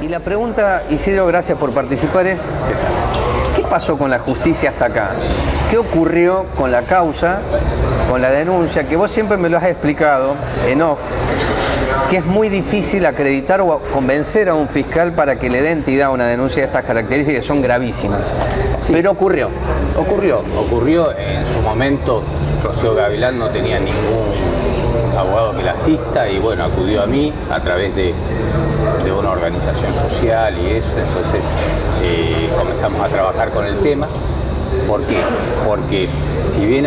Y la pregunta, Isidro, gracias por participar, es ¿qué pasó con la justicia hasta acá? ¿Qué ocurrió con la causa, con la denuncia? Que vos siempre me lo has explicado en off, que es muy difícil acreditar o convencer a un fiscal para que le dé entidad a una denuncia de estas características, que son gravísimas. Sí. Pero ocurrió. Ocurrió en su momento. Rocío Gavilán no tenía ningún abogado que la asista y bueno, acudió a mí a través de una organización social y eso. Entonces comenzamos a trabajar con el tema. ¿Por qué? Porque si bien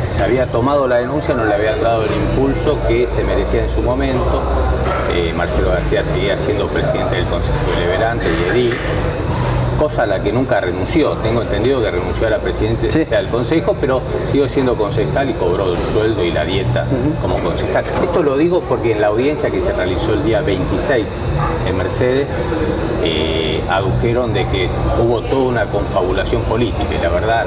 se había tomado la denuncia, no le habían dado el impulso que se merecía en su momento. Marcelo García seguía siendo presidente del Consejo Deliberante y edil, cosa a la que nunca renunció. Tengo entendido que renunció a la presidencia del Consejo, pero siguió siendo concejal y cobró el sueldo y la dieta como concejal. Esto lo digo porque en la audiencia que se realizó el día 26 en Mercedes, adujeron de que hubo toda una confabulación política y la verdad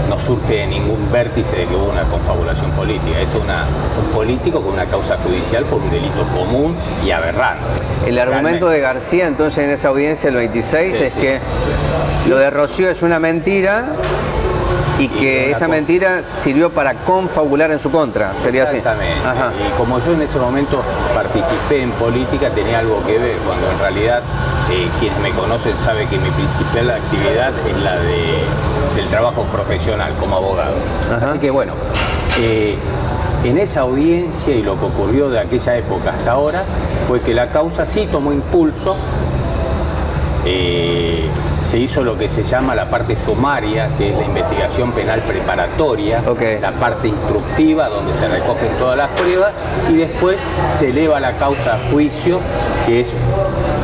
no surge ningún vértice de que hubo una confabulación política. Esto es un político con una causa judicial por un delito común y aberrante. El argumento de García entonces en esa audiencia el 26 es que lo de Rocío es una mentira y que esa mentira sirvió para confabular en su contra, sería así. Exactamente. Ajá. Y como yo en ese momento participé en política, tenía algo que ver, cuando en realidad quienes me conocen saben que mi principal actividad es la del trabajo profesional como abogado. Ajá. Así que bueno, en esa audiencia y lo que ocurrió de aquella época hasta ahora fue que la causa sí tomó impulso. Se hizo lo que se llama la parte sumaria, que es la investigación penal preparatoria, la parte instructiva, donde se recogen todas las pruebas, y después se eleva la causa a juicio, que es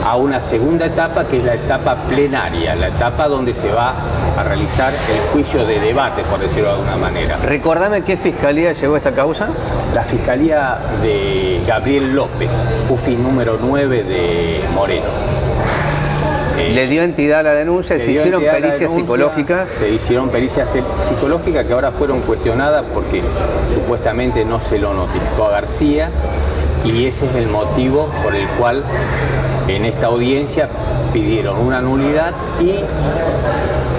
a una segunda etapa, que es la etapa plenaria, la etapa donde se va a realizar el juicio de debate, por decirlo de alguna manera. Recordame qué fiscalía llegó a esta causa. La fiscalía de Gabriel López, UFI número 9 de Moreno. ¿Le dio entidad a la denuncia? ¿Se hicieron pericias psicológicas? Se hicieron pericias psicológicas que ahora fueron cuestionadas porque supuestamente no se lo notificó a García y ese es el motivo por el cual en esta audiencia pidieron una nulidad y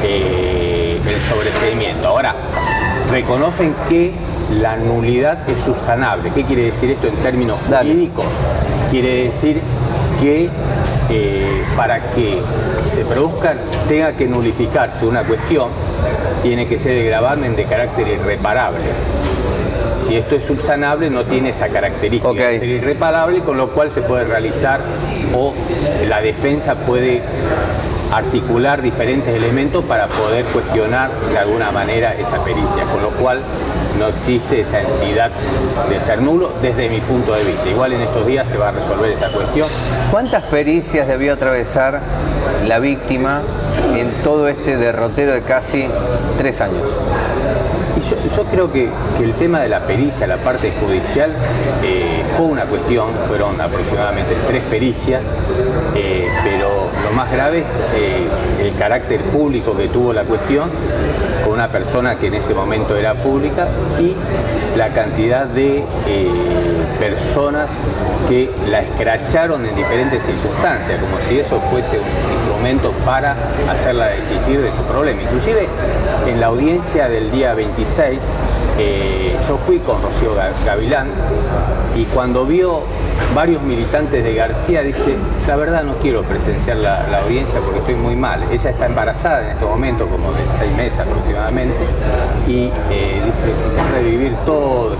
el sobreseimiento. Ahora, reconocen que la nulidad es subsanable. ¿Qué quiere decir esto en términos jurídicos? Quiere decir que para que se produzca, tenga que nulificarse una cuestión, tiene que ser de gravamen de carácter irreparable. Si esto es subsanable, no tiene esa característica de ser irreparable, con lo cual se puede realizar o la defensa puede articular diferentes elementos para poder cuestionar de alguna manera esa pericia, con lo cual no existe esa entidad de ser nulo desde mi punto de vista. Igual en estos días se va a resolver esa cuestión. ¿Cuántas pericias debió atravesar la víctima en todo este derrotero de casi 3 años? Y yo creo que el tema de la pericia, la parte judicial, fue una cuestión, fueron aproximadamente 3 pericias, pero lo más grave es el carácter público que tuvo la cuestión, con una persona que en ese momento era pública, y la cantidad de personas que la escracharon en diferentes circunstancias, como si eso fuese un instrumento para hacerla desistir de su problema. Inclusive en la audiencia del día 26, yo fui con Rocío Gavilán y cuando vio varios militantes de García dice, la verdad no quiero presenciar la audiencia porque estoy muy mal. Ella está embarazada en este momento, como de 6 meses aproximadamente, y dice, revivir todo,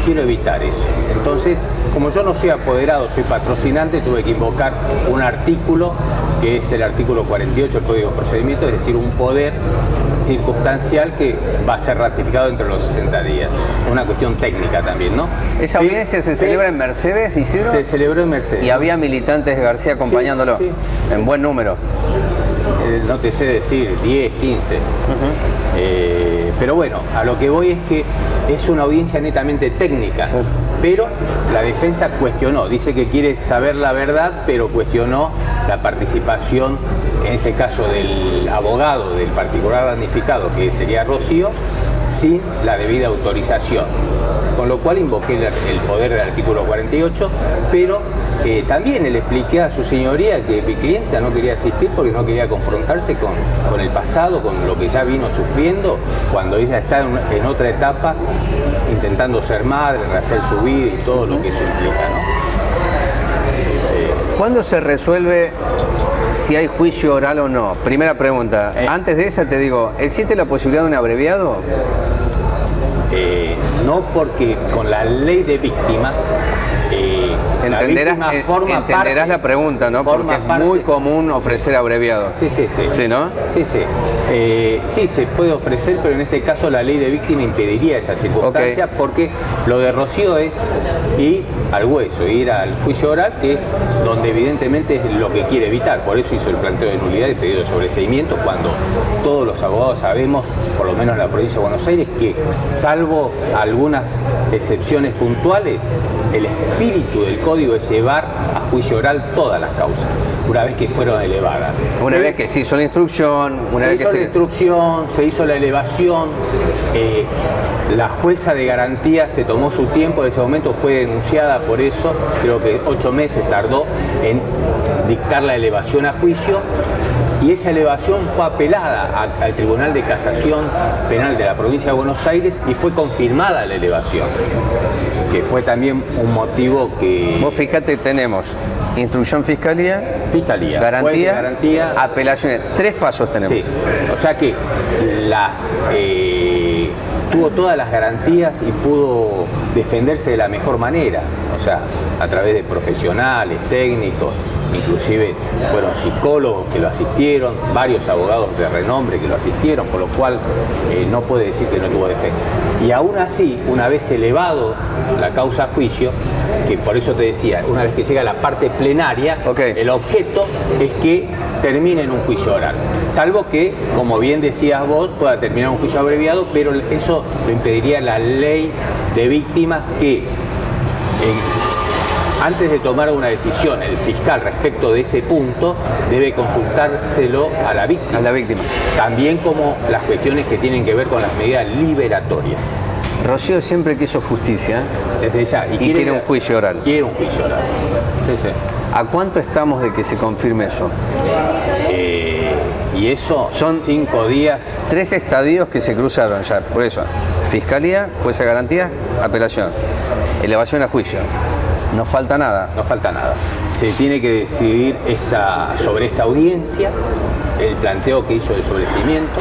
quiero evitar eso. Entonces, como yo no soy apoderado, soy patrocinante, tuve que invocar un artículo, que es el artículo 48 del Código de Procedimiento, es decir, un poder circunstancial que va a ser ratificado dentro de los 60 días. Una cuestión técnica también, ¿no? ¿Esa audiencia se celebra en Mercedes, Isidro? Se celebró en Mercedes. ¿Y había militantes de García acompañándolo? Sí. En buen número. No te sé decir, 10, 15. Pero bueno, a lo que voy es que es una audiencia netamente técnica, pero la defensa cuestionó, dice que quiere saber la verdad, pero cuestionó la participación, en este caso del abogado del particular damnificado, que sería Rocío, sin la debida autorización. Con lo cual invoqué el poder del artículo 48, pero también le expliqué a su señoría que mi clienta no quería asistir porque no quería confrontarse con el pasado, con lo que ya vino sufriendo cuando ella está en otra etapa intentando ser madre, rehacer su vida y todo lo que eso implica, ¿no? ¿Cuándo se resuelve si hay juicio oral o no? Primera pregunta. Antes de esa te digo, ¿existe la posibilidad de un abreviado? No, porque con la ley de víctimas entenderás la pregunta, ¿no? Porque es muy común ofrecer abreviados. Sí. ¿Sí, no? Sí. Sí, se puede ofrecer, pero en este caso la ley de víctima impediría esa circunstancia, porque lo de Rocío es ir al hueso, ir al juicio oral, que es donde evidentemente es lo que quiere evitar. Por eso hizo el planteo de nulidad y pedido de sobreseimiento, cuando todos los abogados sabemos, por lo menos en la provincia de Buenos Aires, que salvo algunas excepciones puntuales, el espíritu del código es llevar a juicio oral todas las causas, una vez que fueron elevadas. Una vez que se hizo la instrucción, se hizo la elevación, la jueza de garantía se tomó su tiempo, en ese momento fue denunciada por eso, creo que 8 meses tardó en dictar la elevación a juicio, y esa elevación fue apelada al Tribunal de Casación Penal de la provincia de Buenos Aires y fue confirmada la elevación, que fue también un motivo que... Vos fíjate, tenemos instrucción fiscalía, garantía, apelaciones. 3 pasos tenemos. Sí, o sea que tuvo todas las garantías y pudo defenderse de la mejor manera, o sea, a través de profesionales, técnicos, inclusive fueron psicólogos que lo asistieron, varios abogados de renombre que lo asistieron, por lo cual no puede decir que no tuvo defensa. Y aún así, una vez elevado la causa a juicio, que por eso te decía, una vez que llega a la parte plenaria, el objeto es que termine en un juicio oral. Salvo que, como bien decías vos, pueda terminar un juicio abreviado, pero eso lo impediría la ley de víctimas, que antes de tomar una decisión el fiscal respecto de ese punto debe consultárselo a la víctima. También como las cuestiones que tienen que ver con las medidas liberatorias. Rocío siempre quiso justicia desde ya, y quiere un juicio oral. Quiere un juicio oral. Sí. ¿A cuánto estamos de que se confirme eso? Y eso son 5 días. 3 estadios que se cruzaron ya, por eso. Fiscalía, jueza de garantía, apelación. Elevación a juicio. No falta nada. No falta nada. Se tiene que decidir sobre esta audiencia, el planteo que hizo de sobreseimiento,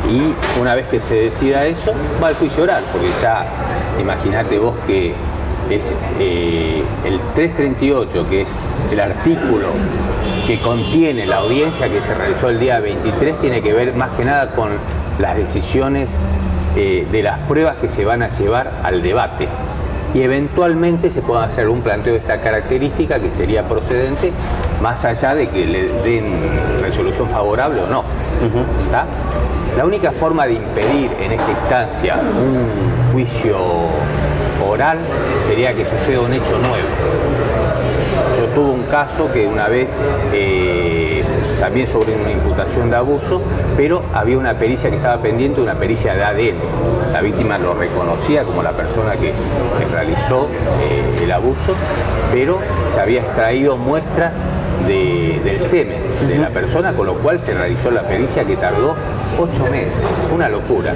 y una vez que se decida eso, va al juicio oral, porque ya imagínate vos que es el 338, que es el artículo que contiene la audiencia que se realizó el día 23, tiene que ver más que nada con las decisiones de las pruebas que se van a llevar al debate. Y eventualmente se pueda hacer un planteo de esta característica que sería procedente, más allá de que le den resolución favorable o no. ¿Está? La única forma de impedir en esta instancia un juicio oral sería que suceda un hecho nuevo. Yo tuve un caso que una vez, también sobre una imputación de abuso, pero había una pericia que estaba pendiente, una pericia de ADN. La víctima lo reconocía como la persona que realizó el abuso, pero se había extraído muestras del semen de la persona, con lo cual se realizó la pericia que tardó 8 meses. Una locura,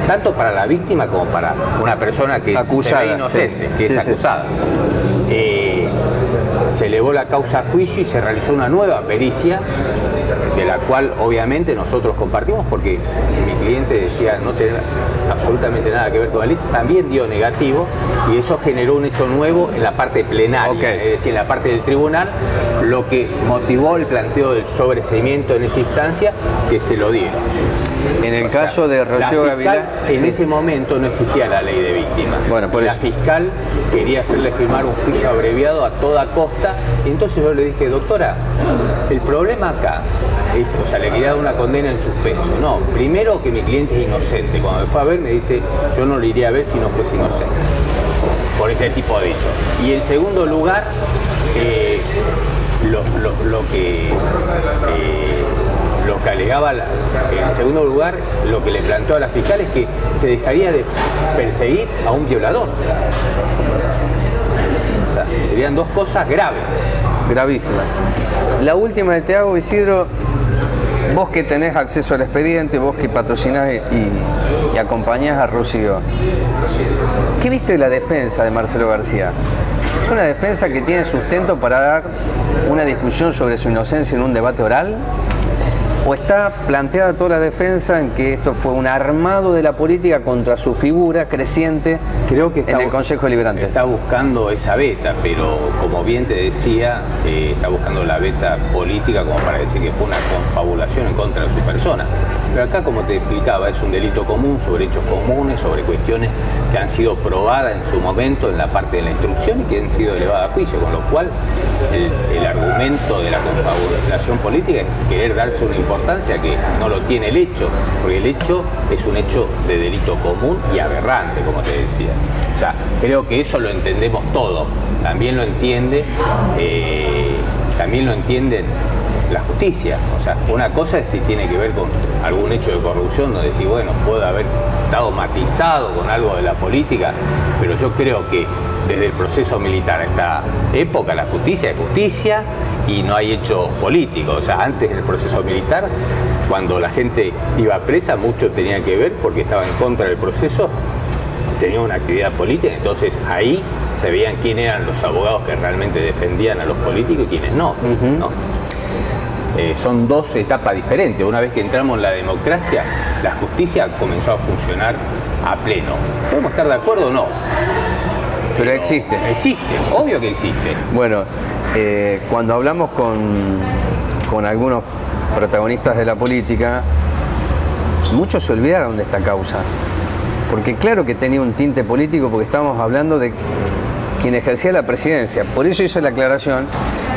tanto para la víctima como para una persona que acusada, se ve inocente, que es acusada. Se elevó la causa a juicio y se realizó una nueva pericia, de la cual obviamente nosotros compartimos, porque mi cliente decía no tener absolutamente nada que ver con el hecho, también dio negativo, y eso generó un hecho nuevo en la parte plenaria, es decir, en la parte del tribunal, lo que motivó el planteo del sobreseimiento en esa instancia, que se lo dieron. En el caso de Rocío Gavilán, en ese momento no existía la ley de víctimas. Bueno, por la eso. Fiscal quería hacerle firmar un juicio abreviado a toda costa, y entonces yo le dije, doctora, el problema acá es, o sea, le quería dar una condena en suspenso. No, primero que mi cliente es inocente. Cuando me fue a ver me dice, yo no le iría a ver si no fuese inocente, por este tipo de hechos. Y en segundo lugar, lo que alegaba, en segundo lugar, lo que le planteó a la fiscal es que se dejaría de perseguir a un violador. O sea, serían dos cosas graves. Gravísimas. La última que te hago, Isidro, vos que tenés acceso al expediente, vos que patrocinás y acompañás a Rocío, ¿qué viste de la defensa de Marcelo García? ¿Es una defensa que tiene sustento para dar una discusión sobre su inocencia en un debate oral? ¿O está planteada toda la defensa en que esto fue un armado de la política contra su figura creciente? Creo que en el Consejo Deliberante? Está buscando esa beta, pero como bien te decía, está buscando la beta política como para decir que fue una confabulación en contra de su persona. Pero acá, como te explicaba, es un delito común sobre hechos comunes, sobre cuestiones que han sido probadas en su momento en la parte de la instrucción y que han sido elevadas a juicio, con lo cual el argumento de la confabulación política es querer darse una importancia que no lo tiene el hecho, porque el hecho es un hecho de delito común y aberrante, como te decía. O sea, creo que eso lo entendemos todos. También lo entienden la justicia. O sea, una cosa es si tiene que ver con algún hecho de corrupción, donde decir, bueno, puede haber estado matizado con algo de la política, pero yo creo que desde el proceso militar a esta época la justicia es justicia y no hay hechos políticos. O sea, antes del proceso militar, cuando la gente iba presa, mucho tenía que ver porque estaba en contra del proceso, tenía una actividad política, entonces ahí se veían quién eran los abogados que realmente defendían a los políticos y quiénes no, ¿no? Son dos etapas diferentes. Una vez que entramos en la democracia, la justicia comenzó a funcionar a pleno. ¿Podemos estar de acuerdo o no? Pero existe. Existe, obvio que existe. Bueno, cuando hablamos con algunos protagonistas de la política, muchos se olvidaron de esta causa. Porque claro que tenía un tinte político, porque estábamos hablando de quien ejercía la presidencia. Por eso hizo la aclaración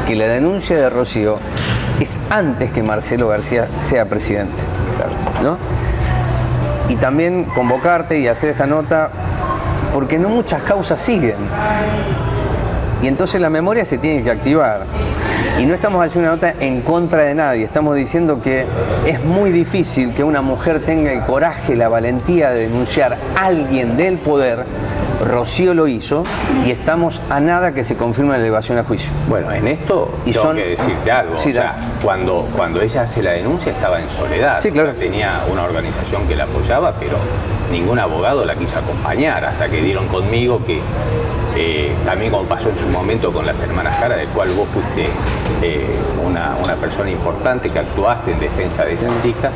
que la denuncia de Rocío es antes que Marcelo García sea presidente, ¿no? Y también convocarte y hacer esta nota porque no muchas causas siguen. Y entonces la memoria se tiene que activar. Y no estamos haciendo una nota en contra de nadie, estamos diciendo que es muy difícil que una mujer tenga el coraje, la valentía de denunciar a alguien del poder. Rocío lo hizo y estamos a nada que se confirme la elevación a juicio. Bueno, en esto tengo que decirte algo. Sí, o sea, cuando ella hace la denuncia estaba en soledad. Sí, claro. O sea, tenía una organización que la apoyaba, pero ningún abogado la quiso acompañar hasta que dieron conmigo que también como pasó en su momento con las hermanas Jara, del cual vos fuiste una persona importante que actuaste en defensa de esas chicas,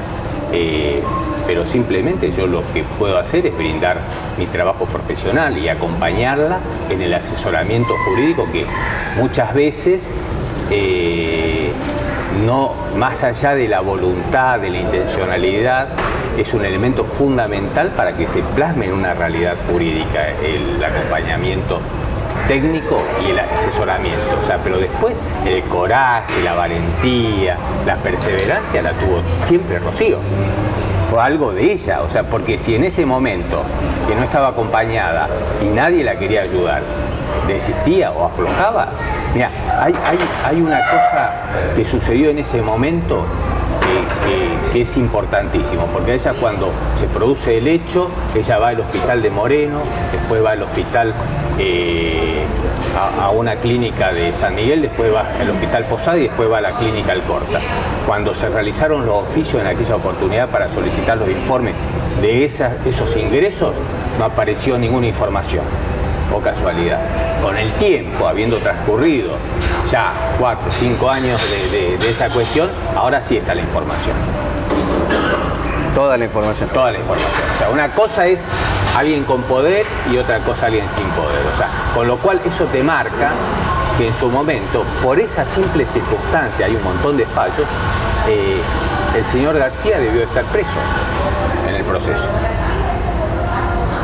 pero simplemente yo lo que puedo hacer es brindar mi trabajo profesional y acompañarla en el asesoramiento jurídico que muchas veces no, más allá de la voluntad, de la intencionalidad, es un elemento fundamental para que se plasme en una realidad jurídica el acompañamiento técnico y el asesoramiento. O sea, pero después el coraje, la valentía, la perseverancia la tuvo siempre Rocío. Fue algo de ella, o sea, porque si en ese momento que no estaba acompañada y nadie la quería ayudar, desistía o aflojaba, mira, hay una cosa que sucedió en ese momento que es importantísimo, porque ella cuando se produce el hecho, ella va al hospital de Moreno, después va al hospital a una clínica de San Miguel, después va al hospital Posada y después va a la clínica Alcorta. Cuando se realizaron los oficios en aquella oportunidad para solicitar los informes de esos ingresos, no apareció ninguna información. O casualidad. Con el tiempo, habiendo transcurrido ya 4 o 5 años de esa cuestión, ahora sí está la información. Toda la información. Toda la información. O sea, una cosa es alguien con poder y otra cosa alguien sin poder. O sea, con lo cual eso te marca que en su momento, por esa simple circunstancia, hay un montón de fallos, el señor García debió estar preso en el proceso.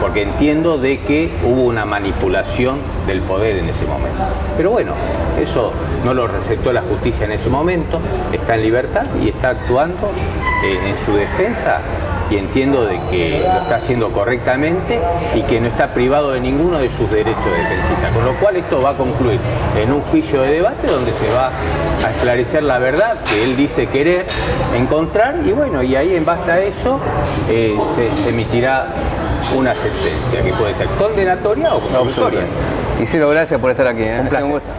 Porque entiendo de que hubo una manipulación del poder en ese momento. Pero bueno, eso no lo receptó la justicia en ese momento, está en libertad y está actuando en su defensa y entiendo de que lo está haciendo correctamente y que no está privado de ninguno de sus derechos de defensista. Con lo cual esto va a concluir en un juicio de debate donde se va a esclarecer la verdad que él dice querer encontrar y bueno, y ahí en base a eso se emitirá una sentencia que puede ser condenatoria o absolutoria. Isidro, gracias por estar aquí. Un placer. Un gusto.